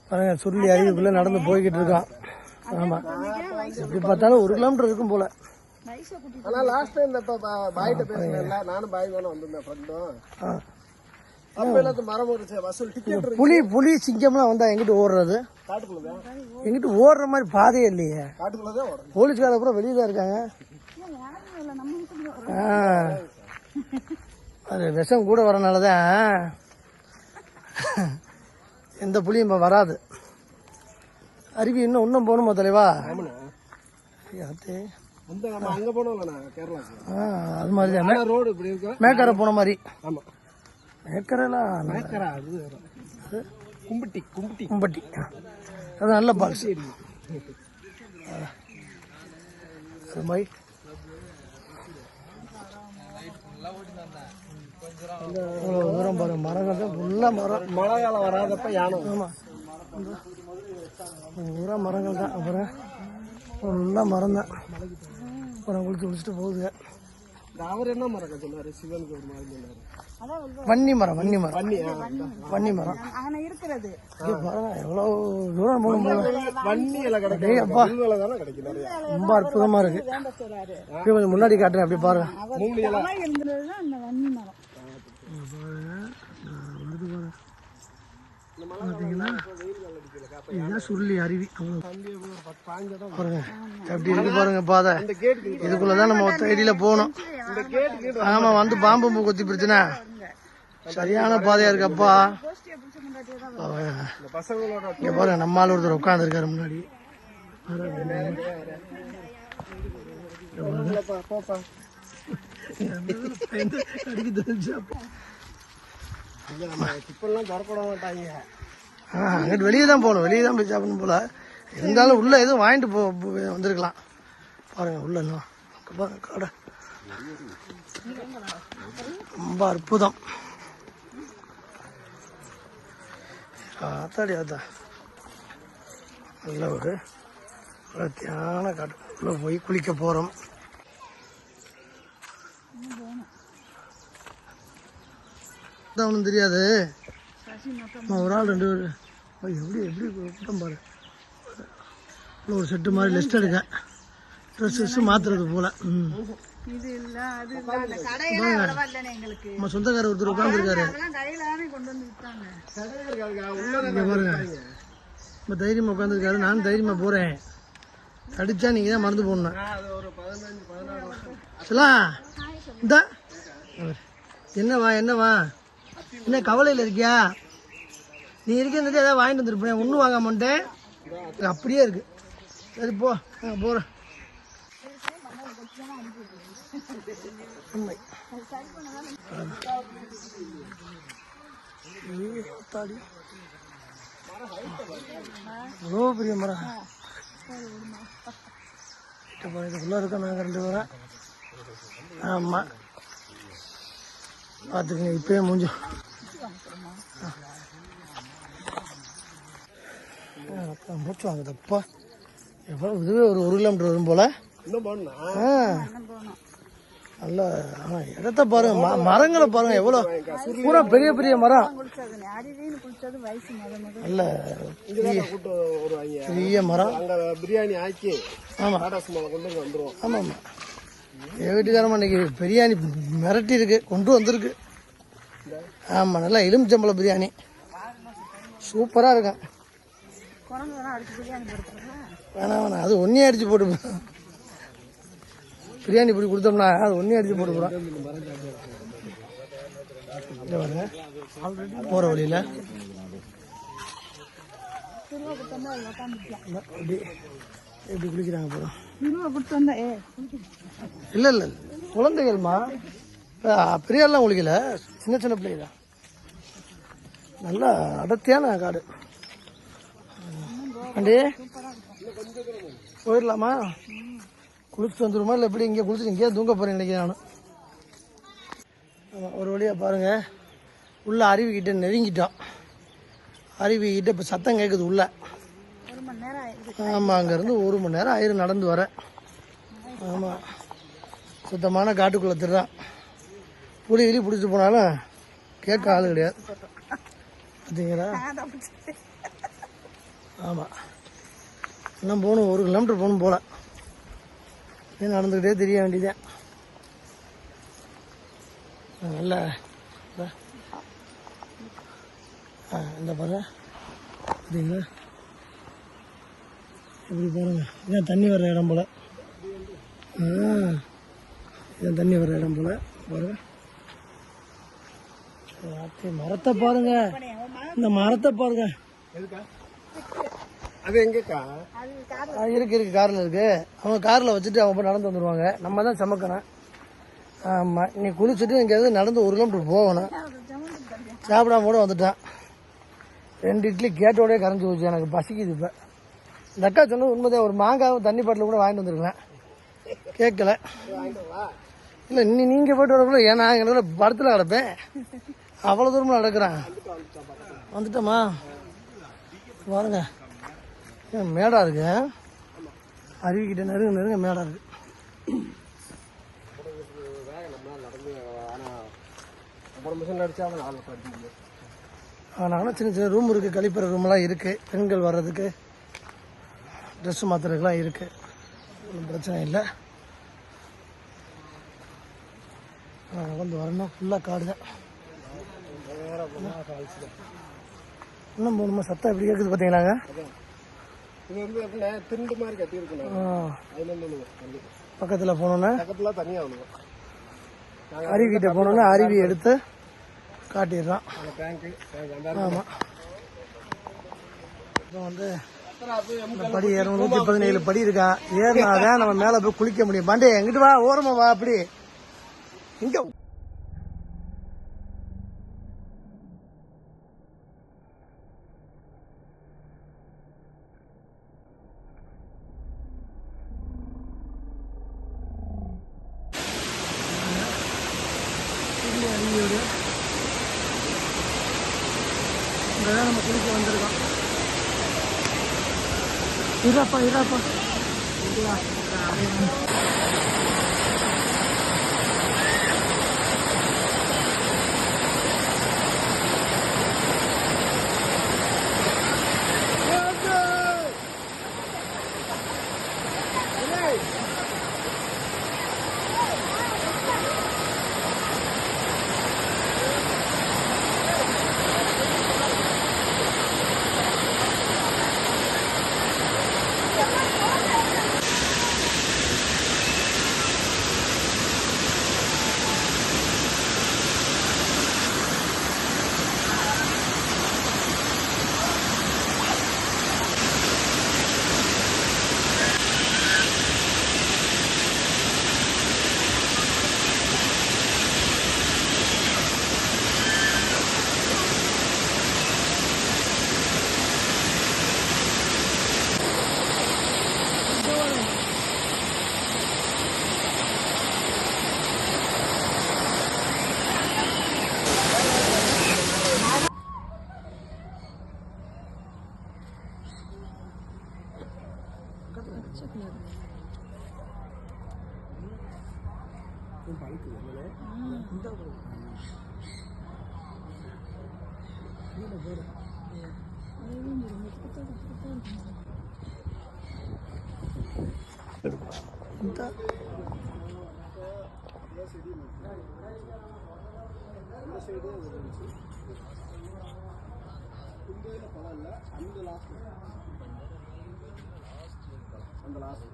பாருங்க, சுருளி அருவிக்குள்ள நடந்து போய்கிட்டு இருக்கான். ஆமா, எப்படி பார்த்தாலும் 1 கிலோமீட்டர் இருக்கும் போல. ஆனா லாஸ்ட் டைம் இந்த பாய்ட்ட பேசினேன்ல, நானும் பாய் தானே வந்திருந்தேன் ஃப்ரெண்டும். அப்ப மரம் வசூல் டிக்கெட். புலி சிங்கம்லாம் வந்தா எங்கிட்டு ஓடுறது? காட்டுக்குள்ளதான். எங்கிட்டு ஓடுற மாதிரி பாதையே இல்லையே. காட்டுக்குள்ளதான் ஓடுறது. போலீஸ்கார அப்புறம் வெளியே தான் இருக்காங்க. அது விஷம் கூட வரனாலதான் எந்த புலியும் இப்ப வராது. அருவி இன்னும் போகணுமா தலைவா? அங்க போனோம் கேரளா. அது மாதிரிதான் ரோடு இப்படி இருக்கு. மேக்கரை போன மாதிரி. ஆமா, மேக்கரெல்லாம் கும்பட்டி அது நல்ல பாக்ஸ். அது மாதிரி தூரம் பாருங்க, மரங்கள் தான் ஃபுல்லா மரம். மழை காலம் வராதப்ப யானை. ஆமா, பூரா மரங்கள் தான். அப்புறம் ஃபுல்லா மரம் தான். அப்புறம் குளிச்சுட்டு போகுது. அவர் என்ன மரம் சொன்னாரு? சிவனுக்கு ஒரு மாதிரி சொன்னாரு. வன்னி மரம். இருக்கிறது எவ்வளவு தூரம் போகும். வன்னி இலை கிடைக்கும். அப்பா, கிடைக்கும். ரொம்ப அற்புதமா இருக்கு. கொஞ்சம் முன்னாடி காட்டுறேன், அப்படி பாருங்க. இதுதான் சுருளி அருவி. பாருங்க எப்படி இருக்கு பாருங்க பாதை. இதுக்குள்ளதான் நம்ம ஒத்தைடியில போகணும். ஆமா, வந்து பாம்பு கொத்தி பிரச்சனை. சரியான பாதையா இருக்கப்பா. இங்க பாருங்க, நம்மால் ஒருத்தர் உட்கார்ந்து இருக்காரு முன்னாடி. அங்கிட்டு வெளியே தான் போகணும். வெளியே தான் போய் சாப்பிடணும் போல. இருந்தாலும் உள்ள எதுவும் வாங்கிட்டு வந்திருக்கலாம். பாருங்க உள்ள பாருங்க கடை ரொம்ப அற்புதம். ஆத்தாடி ஆத்தா, நல்ல ஒரு வளர்த்தியான காட்டு. உள்ள போய் குளிக்க போறோம். ஒன்றும் தெரியாது. ஒரு ஆள் 2 பேர் எப்படி கூட்டம் பாரு. ஒரு செட்டு மாதிரி லிஸ்ட் எடுக்க ட்ரெஸ் மாத்துறது போல. நம்ம சொந்தக்காரர் ஒருத்தர் உட்காந்துருக்காரு. பாருங்க, நம்ம தைரியமா உட்காந்துருக்காரு. நான் தைரியமா போறேன். அடிச்சா நீங்க தான் மறந்து போடணும். என்னவா என்ன கவலையில் இருக்கியா? நீ இருக்கிறது ஏதாவது வாங்கிட்டு வந்துருப்பேன். ஒன்றும் வாங்க மாட்டேன், அப்படியே இருக்கு. சரி போ, போறேன். எவ்வளோ பெரிய மரம். இதுக்குள்ள இருக்க நாங்கள் 2 பேரும். ஆமா, பார்த்துக்கங்க. இப்பயே மூஞ்சோம் மூச்சு வாங்குதப்பா. எவ்வளவு இதுவே ஒரு 1 கிலோமீட்டர் வரும் போல. நல்ல இடத்த பாருங்க, மரங்களை பாருங்க. எவ்வளவு பூரா பெரிய பெரிய மரம். நல்ல பெரிய மரம். பிரியாணி ஆக்கி. ஆமா வந்துருவோம். ஆமா ஆமா, என் வீட்டுக்காரமா இன்னைக்கு பிரியாணி மிரட்டி இருக்கு, கொண்டு வந்திருக்கு. ஆமா, நல்லா எலுமிச்சம்பழ பிரியாணி சூப்பரா இருக்கும். வேணாம், அது ஒன்னே அடிச்சு போட்டு பிரியாணி இப்படி கொடுத்தோம்னா அது ஒன்னே அடிச்சு போட்டு போறோம். போற வழியில எப்படி குளிக்கிறாங்க போறோம். இல்ல குழந்தைகள்மா, பெரியாலாம் குளிக்கல, சின்ன பிள்ளைங்க தான். நல்லா அடர்த்தியான காடு. அண்டி போயிடலாமா? குளிச்சுட்டு வந்துருமா? இல்லை எப்படி இங்கே குளிச்சுட்டு இங்கேயே தூங்க போறேன் நினைக்கிறேன் நான். ஒரு வழியா பாருங்க, உள்ள அருவிக்கிட்ட நெருங்கிட்டோம். அருவிக்கிட்ட இப்போ சத்தம் கேட்குது உள்ள. ஆமாம், அங்கேருந்து 1 மணி நேரம் ஆயிரம் நடந்து வர. ஆமாம், சுத்தமான காட்டுக்குள்ளே திருதான். புலி பிடிச்சிட்டு போனாலும் கேட்க ஆள் கிடையாது. பார்த்தீங்களா? ஆமாம், இன்னும் போகணும், 1 கிலோமீட்டர் போகணும் போல. இது நடந்துக்கிட்டே தெரிய வேண்டியதேன். நல்லா இந்த பாருங்க, பார்த்தீங்களா? எப்படி பாருங்க, இதான் தண்ணி வர்ற இடம் போல். இதான் தண்ணி வர்ற இடம் போல் பாருங்க. மரத்தை பாருங்க, இந்த மரத்தை பாருங்க. அது எங்கக்கா இருக்கு காரில் இருக்கு. அவங்க காரில் வச்சுட்டு அவங்க போய் நடந்து வந்துடுவாங்க. நம்ம தான் சமைக்கணும். ஆமாம், நீ குளிச்சுட்டு இங்கேருந்து நடந்து 1 கிலோமீட்டர் போகணும். சாப்பிடாம கூட வந்துட்டான். 2 இட்லி கேட்டோடய கரைஞ்சி போச்சு. எனக்கு பசிக்குது. இப்போ இந்த அக்கா சொன்னது உண்மைதான். ஒரு மாங்காவும் தண்ணி பாட்டில் கூட வாங்கிட்டு வந்துருக்கலாம். கேட்கல. இல்லை, நீங்கள் போய்ட்டு வரக்குள்ள ஏன்னா எங்களுக்கு படத்தில் கிடப்பேன். அவ்வளோ தூரமாக நடக்கிறேன். வந்துட்டோமா பாருங்க, மேடா இருக்கு. அருவிக்கிட்ட நெருங்க மேடா இருக்கு. அதனால சின்ன சின்ன ரூம் இருக்குது, கழிப்பற ரூம்லாம் இருக்குது. பெண்கள் வர்றதுக்கு, ட்ரெஸ் மாற்றுறதுக்கெலாம் இருக்குது. ஒன்றும் பிரச்சனை இல்லை. வந்து வரணும். ஃபுல்லாக காடு தான். இன்னும் போகணுமா? சத்தம் எப்படி கேட்குது பார்த்தீங்களாங்க? இது வந்து எப்படின்னா திண்டு மாதிரி கட்டி இருக்கணும். பக்கத்தில் போனோன்னா பக்கத்தில் தனியாக அருவிக்கிட்ட போனோன்னா அருவி எடுத்து காட்டிடுறான். ஆமாம், இப்போ வந்து படி 117 படி இருக்கா. ஏறினாதான் நம்ம மேலே போய் குளிக்க முடியும். பாண்டே எங்கிட்டு வா, ஓரமா வா. அப்படி இங்க அருவியோடு இங்கதான் நம்ம குளிக்க வந்திருக்கோம். இராப்பா அந்த லாஸ்ட்